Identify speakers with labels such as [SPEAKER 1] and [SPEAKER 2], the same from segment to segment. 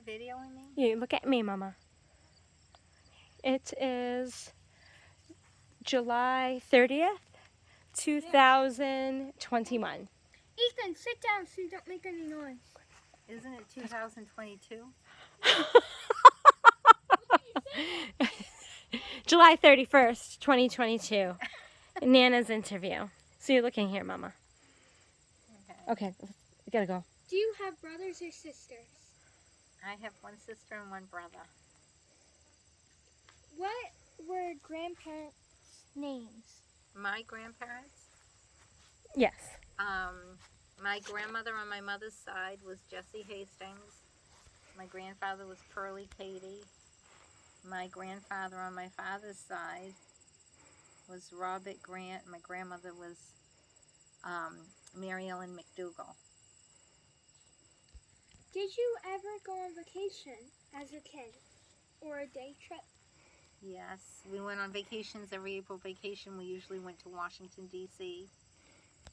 [SPEAKER 1] videoing me?
[SPEAKER 2] You look at me, Mama. It is July 30th, 2021.
[SPEAKER 3] Ethan, sit down so you don't make any noise.
[SPEAKER 1] Isn't it 2022?
[SPEAKER 2] July 31st, 2022. Nana's interview. So you're looking here, Mama. Okay, we gotta go.
[SPEAKER 3] Do you have brothers or sisters?
[SPEAKER 1] I have one sister and one brother.
[SPEAKER 3] What were grandparents' names?
[SPEAKER 1] My grandparents?
[SPEAKER 2] Yes.
[SPEAKER 1] My grandmother on my mother's side was Jessie Hastings. My grandfather was Pearlie Cady. My grandfather on my father's side was Robert Grant. My grandmother was Mary Ellen McDougall.
[SPEAKER 3] Did you ever go on vacation as a kid or a day trip?
[SPEAKER 1] Yes, we went on vacations. Every April vacation we usually went to Washington, D.C.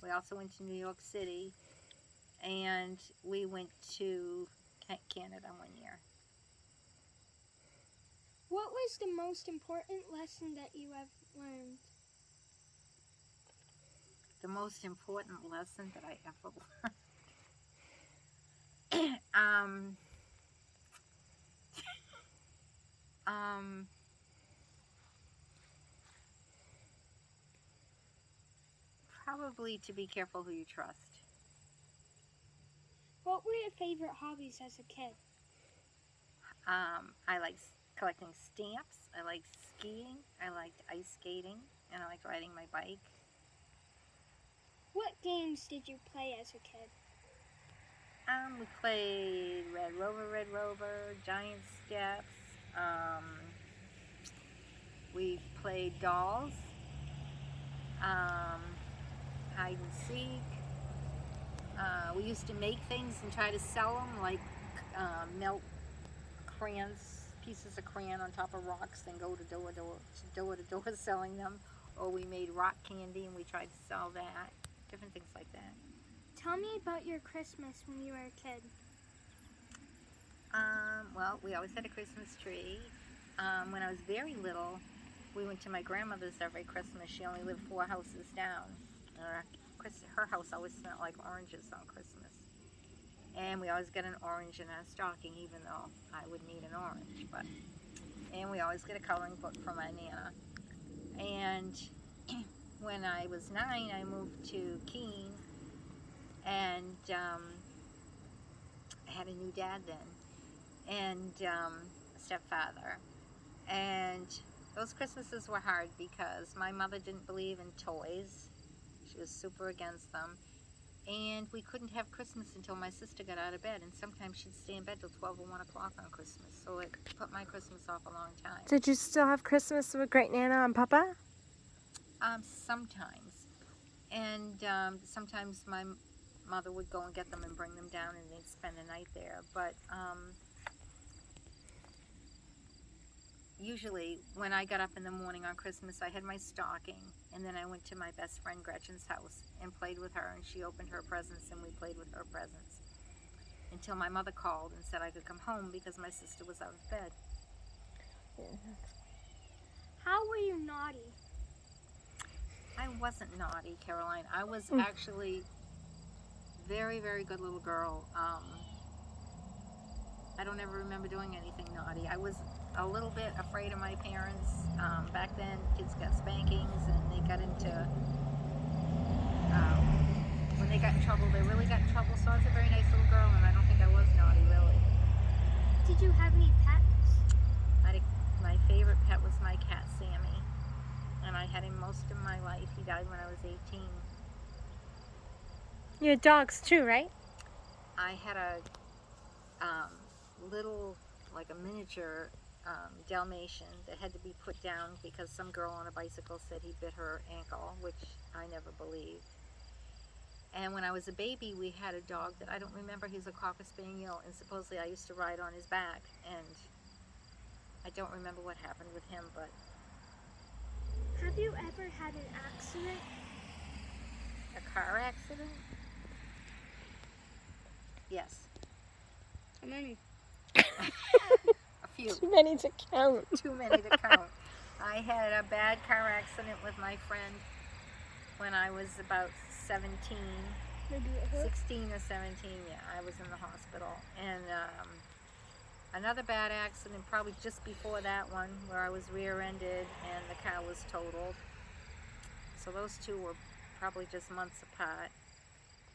[SPEAKER 1] We also went to New York City, and we went to Canada one year.
[SPEAKER 3] What was the most important lesson that you have learned?
[SPEAKER 1] The most important lesson that I ever learned. Probably to be careful who you trust.
[SPEAKER 3] What were your favorite hobbies as a kid?
[SPEAKER 1] I liked collecting stamps. I liked skiing. I liked ice skating, and I liked riding my bike.
[SPEAKER 3] What games did you play as a kid?
[SPEAKER 1] We played Red Rover, Giant Steps. We played dolls, hide and seek. We used to make things and try to sell them, like melt crayons, pieces of crayon on top of rocks, and go to door to door selling them. Or we made rock candy and we tried to sell that. Different things like that.
[SPEAKER 3] Tell me about your Christmas when you were a kid.
[SPEAKER 1] Well, we always had a Christmas tree. When I was very little, we went to my grandmother's every Christmas. She only lived 4 houses down. Her house always smelled like oranges on Christmas. And we always get an orange in our stocking, even though I would need an orange. And we always get a coloring book from my Nana. And when I was 9, I moved to Keene, and I had a new dad then, and a stepfather. And those Christmases were hard because my mother didn't believe in toys. She was super against them. And we couldn't have Christmas until my sister got out of bed, and sometimes she'd stay in bed till 12 or 1 o'clock on Christmas, so it put my Christmas off a long time.
[SPEAKER 2] Did you still have Christmas with Great Nana and Papa?
[SPEAKER 1] Sometimes. And sometimes my mother would go and get them and bring them down, and they'd spend the night there. But usually when I got up in the morning on Christmas, I had my stocking, and then I went to my best friend Gretchen's house and played with her, and she opened her presents and we played with her presents until my mother called and said I could come home because my sister was out of bed.
[SPEAKER 3] How were you naughty?
[SPEAKER 1] I wasn't naughty, Caroline. I was actually very, very good little girl. I don't ever remember doing anything naughty. I was a little bit afraid of my parents. Back then, kids got spankings, and they got into, when they got in trouble, they really got in trouble. So I was a very nice little girl, and I don't think I was naughty, really.
[SPEAKER 3] Did you have any pets?
[SPEAKER 1] My favorite pet was my cat, Sammy, and I had him most of my life. He died when I was 18.
[SPEAKER 2] You had dogs too, right?
[SPEAKER 1] I had a little, like a miniature Dalmatian that had to be put down because some girl on a bicycle said he bit her ankle, which I never believed. And when I was a baby, we had a dog that I don't remember. He was a Cocker Spaniel, and supposedly I used to ride on his back, and I don't remember what happened with him, but...
[SPEAKER 3] Have you ever had an accident?
[SPEAKER 1] A car accident? Yes.
[SPEAKER 3] How many?
[SPEAKER 1] few.
[SPEAKER 2] Too many to count.
[SPEAKER 1] Too many to count. I had a bad car accident with my friend when I was about 17,
[SPEAKER 3] Maybe it hurt.
[SPEAKER 1] 16 or 17. Yeah, I was in the hospital. And another bad accident probably just before that one where I was rear-ended and the car was totaled. So those two were probably just months apart.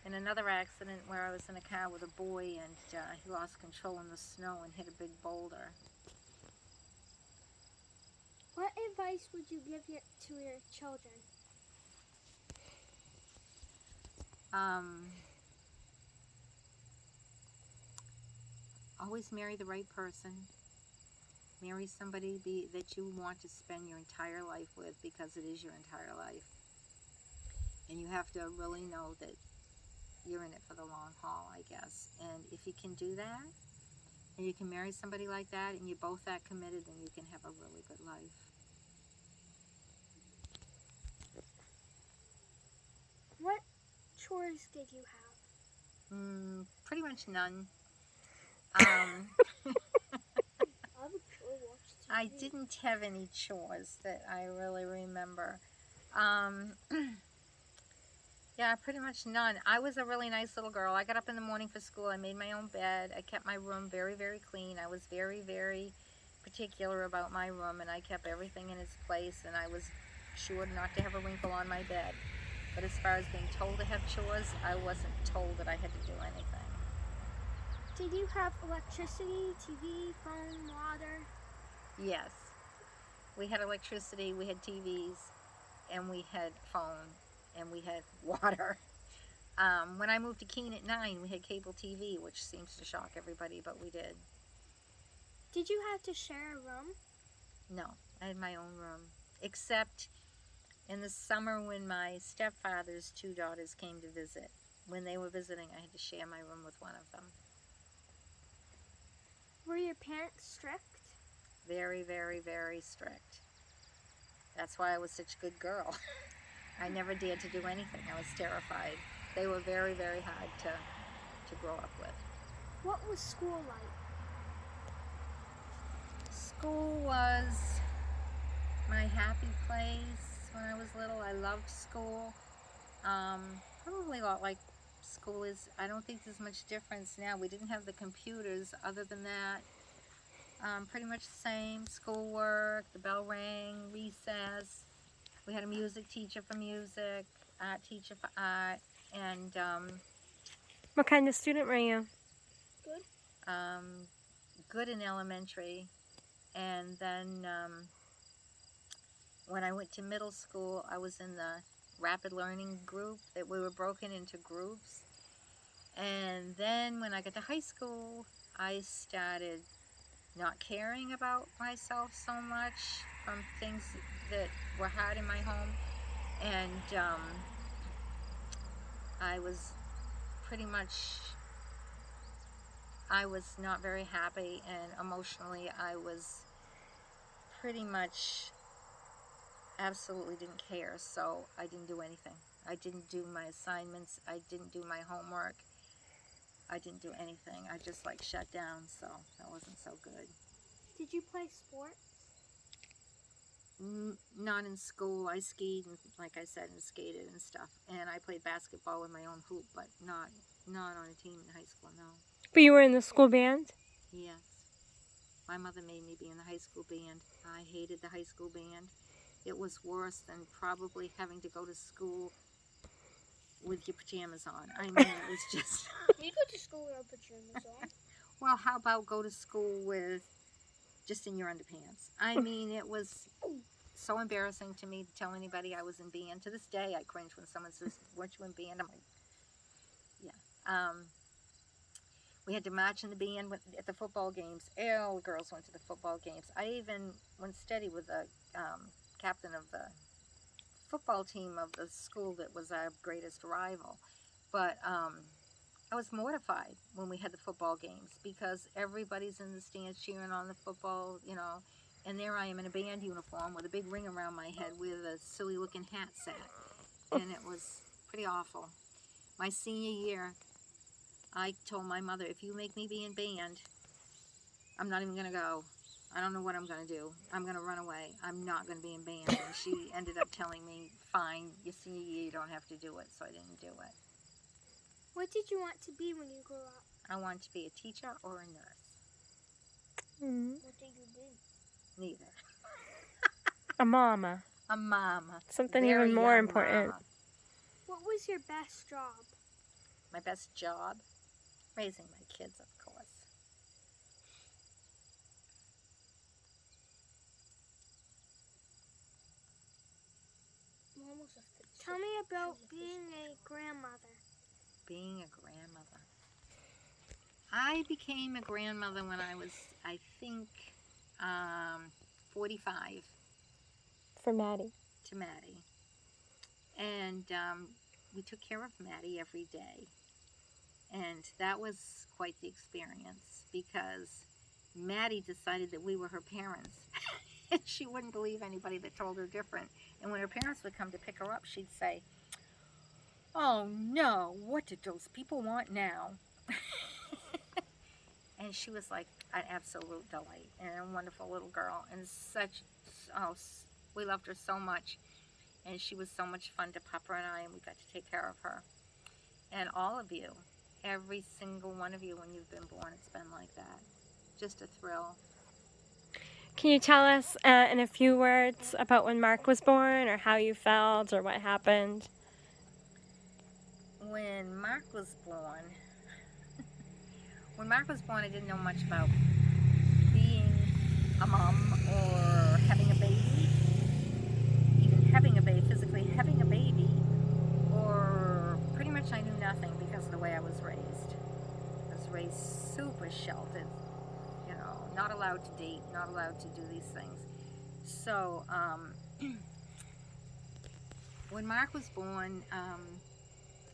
[SPEAKER 1] And another accident where I was in a car with a boy and he lost control in the snow and hit a big boulder.
[SPEAKER 3] What advice would you give to your children?
[SPEAKER 1] Always marry the right person. Marry somebody that you want to spend your entire life with, because it is your entire life. And you have to really know that you're in it for the long haul, I guess. And if you can do that, and you can marry somebody like that, and you're both that committed, then you can have a really good life.
[SPEAKER 3] What chores did you have?
[SPEAKER 1] Pretty much none. I didn't have any chores that I really remember. Yeah, pretty much none. I was a really nice little girl. I got up in the morning for school. I made my own bed. I kept my room very, very clean. I was very, very particular about my room, and I kept everything in its place, and I was sure not to have a wrinkle on my bed. But as far as being told to have chores, I wasn't told that I had to do anything.
[SPEAKER 3] Did you have electricity, TV, phone, water?
[SPEAKER 1] Yes. We had electricity, we had TVs, and we had phone, and we had water. When I moved to Keene at 9, we had cable TV, which seems to shock everybody, but we did.
[SPEAKER 3] Did you have to share a room?
[SPEAKER 1] No, I had my own room. Except in the summer when my stepfather's 2 daughters came to visit. When they were visiting, I had to share my room with one of them.
[SPEAKER 3] Were your parents strict?
[SPEAKER 1] Very, very, very strict. That's why I was such a good girl. I never dared to do anything. I was terrified. They were very, very hard to grow up with.
[SPEAKER 3] What was school like?
[SPEAKER 1] School was my happy place when I was little. I loved school. Probably a lot like school is. I don't think there's much difference now. We didn't have the computers. Other than that, pretty much the same. Schoolwork, the bell rang, recess. We had a music teacher for music, art teacher for art, and
[SPEAKER 2] What kind of student were you?
[SPEAKER 1] good in elementary. And then when I went to middle school, I was in the rapid learning group. That we were broken into groups. And then when I got to high school, I started not caring about myself so much from things that were hard in my home. And I was pretty much, I was not very happy, and emotionally I was pretty much absolutely didn't care, so I didn't do anything. I didn't do my assignments, I didn't do my homework, I didn't do anything. I just like shut down, so that wasn't so good.
[SPEAKER 3] Did you play sports?
[SPEAKER 1] Not in school. I skied, and, like I said, and skated and stuff. And I played basketball with my own hoop, but not on a team in high school, no.
[SPEAKER 2] But you were in the school band?
[SPEAKER 1] Yes. My mother made me be in the high school band. I hated the high school band. It was worse than probably having to go to school with your pajamas on. I mean, it was just...
[SPEAKER 3] You go to school without pajamas on.
[SPEAKER 1] Well, how about go to school with just in your underpants? I mean, it was so embarrassing to me to tell anybody I was in band. To this day, I cringe when someone says, "Weren't you in band?" I'm like, yeah. We had to march in the band at the football games. All the girls went to the football games. I even went steady with the captain of the football team of the school that was our greatest rival. But I was mortified when we had the football games because everybody's in the stands cheering on the football, you know, and there I am in a band uniform with a big ring around my head with a silly looking hat set, and it was pretty awful. My senior year, I told my mother, if you make me be in band, I'm not even going to go. I don't know what I'm going to do. I'm going to run away. I'm not going to be in band. And she ended up telling me, fine, your senior year, you don't have to do it. So I didn't do it.
[SPEAKER 3] What did you want to be when you grew up?
[SPEAKER 1] I wanted to be a teacher or a nurse.
[SPEAKER 3] What did you be?
[SPEAKER 1] Neither.
[SPEAKER 2] A mama.
[SPEAKER 1] A mama.
[SPEAKER 2] Something
[SPEAKER 1] Very
[SPEAKER 2] even more
[SPEAKER 1] young
[SPEAKER 2] important.
[SPEAKER 1] mama.
[SPEAKER 3] What was your best job?
[SPEAKER 1] My best job? Raising my kids, of course.
[SPEAKER 3] Tell me about being a grandmother.
[SPEAKER 1] Being a grandmother. I became a grandmother when I was, I think, 45
[SPEAKER 2] For Maddie.
[SPEAKER 1] to Maddie. And we took care of Maddie every day. And that was quite the experience because Maddie decided that we were her parents. And she wouldn't believe anybody that told her different. And when her parents would come to pick her up, she'd say, "Oh no, what did those people want now?" And she was like an absolute delight and a wonderful little girl. And we loved her so much. And she was so much fun to Papa and I, and we got to take care of her. And all of you, every single one of you, when you've been born, it's been like that. Just a thrill.
[SPEAKER 2] Can you tell us in a few words about when Mark was born or how you felt or what happened?
[SPEAKER 1] When Mark was born, I didn't know much about being a mom or having a baby, even having a baby, physically having a baby, or pretty much I knew nothing because of the way I was raised. I was raised super sheltered, you know, not allowed to date, not allowed to do these things. So, when Mark was born,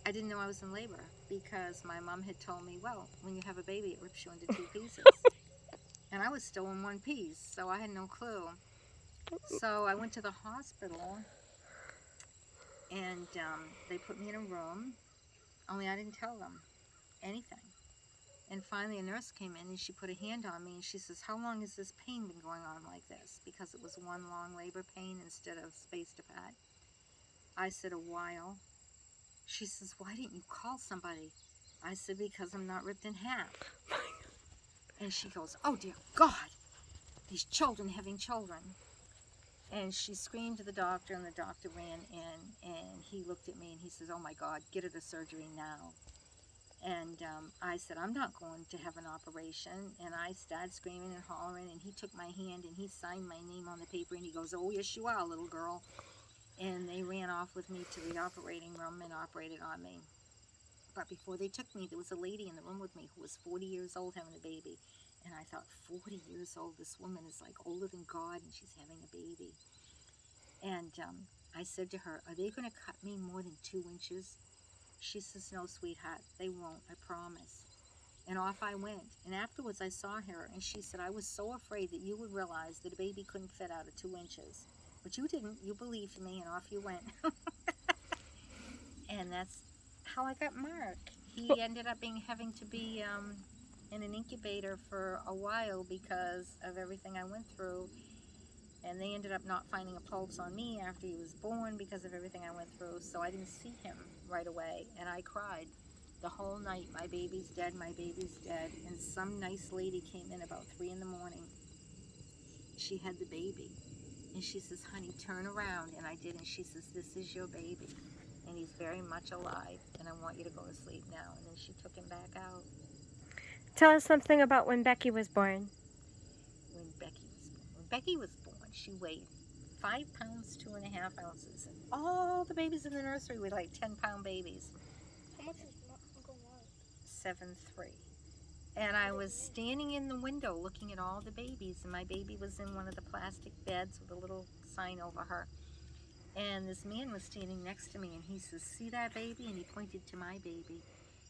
[SPEAKER 1] I didn't know I was in labor because my mom had told me, well, when you have a baby, it rips you into two pieces. And I was still in one piece, so I had no clue. So I went to the hospital, and they put me in a room, only I didn't tell them anything. And finally a nurse came in, and she put a hand on me, and she says, "How long has this pain been going on like this?" Because it was one long labor pain instead of spaced apart. I said, "A while." She says, "Why didn't you call somebody?" I said, "Because I'm not ripped in half." And she goes, "Oh dear God, these children having children." And she screamed to the doctor, and the doctor ran in, and he looked at me and he says, "Oh my God, get her to surgery now." And I said, "I'm not going to have an operation." And I started screaming and hollering, and he took my hand and he signed my name on the paper, and he goes, "Oh yes you are, little girl." And they ran off with me to the operating room and operated on me. But before they took me, there was a lady in the room with me who was 40 years old having a baby. And I thought, 40 years old, this woman is like older than God, and she's having a baby. And I said to her, "Are they going to cut me more than 2 inches?" She says, "No, sweetheart, they won't, I promise." And off I went. And afterwards I saw her, and she said, "I was so afraid that you would realize that a baby couldn't fit out of 2 inches. But you didn't. You believed me, and off you went." And that's how I got Mark. He ended up having to be in an incubator for a while because of everything I went through. And they ended up not finding a pulse on me after he was born because of everything I went through. So I didn't see him right away. And I cried the whole night. My baby's dead, my baby's dead. And some nice lady came in about 3 in the morning. She had the baby. And she says, "Honey, turn around." And I did. And she says, "This is your baby. And he's very much alive. And I want you to go to sleep now." And then she took him back out.
[SPEAKER 2] Tell us something about when Becky was born.
[SPEAKER 1] When Becky was born, she weighed 5 pounds, 2.5 ounces. And all the babies in the nursery were like 10-pound babies.
[SPEAKER 3] How much is Uncle Mark?
[SPEAKER 1] 7'3". And I was standing in the window looking at all the babies, and my baby was in one of the plastic beds with a little sign over her. And this man was standing next to me, and he says, "See that baby?" And he pointed to my baby.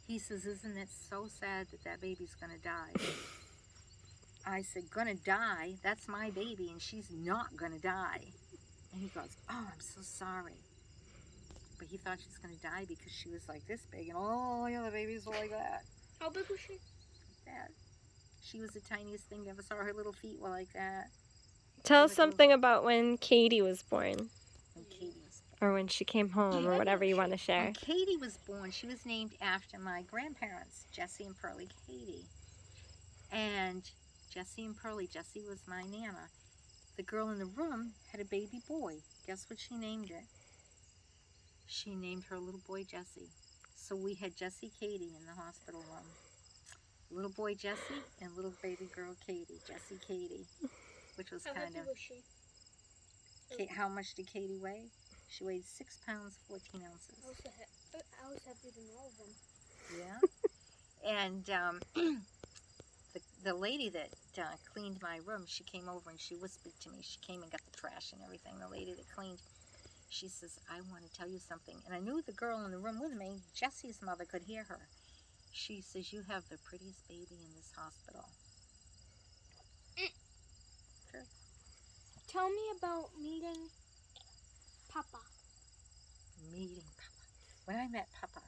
[SPEAKER 1] He says, "Isn't it so sad that that baby's going to die?" I said, "Gonna die? That's my baby, and she's not going to die." And he goes, "Oh, I'm so sorry." But he thought she was going to die because she was like this big, and all the other babies were like that.
[SPEAKER 3] How big was she?
[SPEAKER 1] That. She was the tiniest thing. Never saw her little feet were like that.
[SPEAKER 2] Tell us
[SPEAKER 1] Like a-
[SPEAKER 2] something about when Katie was born,
[SPEAKER 1] When Katie was
[SPEAKER 2] or when she came home, or whatever you want to share.
[SPEAKER 1] When Katie was born, she was named after my grandparents, Jessie and Pearlie Katie. And Jessie and Pearlie, Jessie was my Nana. The girl in the room had a baby boy. Guess what she named it? She named her little boy Jessie. So we had Jessie Katie in the hospital room. Little boy Jessie and little baby girl Katie, Jessie Katie, which was
[SPEAKER 3] How
[SPEAKER 1] kind
[SPEAKER 3] heavy
[SPEAKER 1] of...
[SPEAKER 3] was she?
[SPEAKER 1] How much did Katie weigh? She weighed 6 pounds, 14 ounces.
[SPEAKER 3] I was heavier than all of them.
[SPEAKER 1] Yeah. And the lady that cleaned my room, she came over and she whispered to me. She came and got the trash and everything. The lady that cleaned, she says, I want to tell you something. And I knew the girl in the room with me, Jessie's mother, could hear her. She says, you have the prettiest baby in this hospital. Sure.
[SPEAKER 3] Tell me about meeting Papa.
[SPEAKER 1] Meeting Papa. When I met Papa,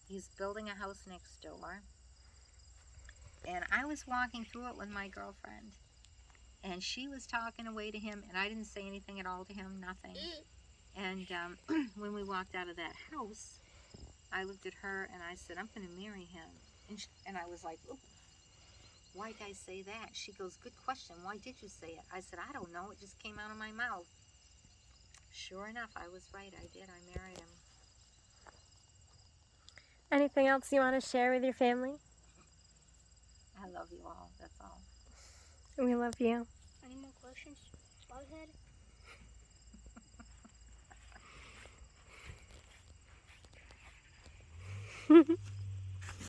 [SPEAKER 1] he's building a house next door. And I was walking through it with my girlfriend. And she was talking away to him, and I didn't say anything at all to him, nothing. And when we walked out of that house, I looked at her and I said, I'm going to marry him. And I was like, oop, why did I say that? She goes, good question. Why did you say it? I said, I don't know. It just came out of my mouth. Sure enough, I was right. I did. I married him.
[SPEAKER 2] Anything else you want to share with your family?
[SPEAKER 1] I love you all. That's all.
[SPEAKER 2] We love you.
[SPEAKER 3] Any more questions? Butthead?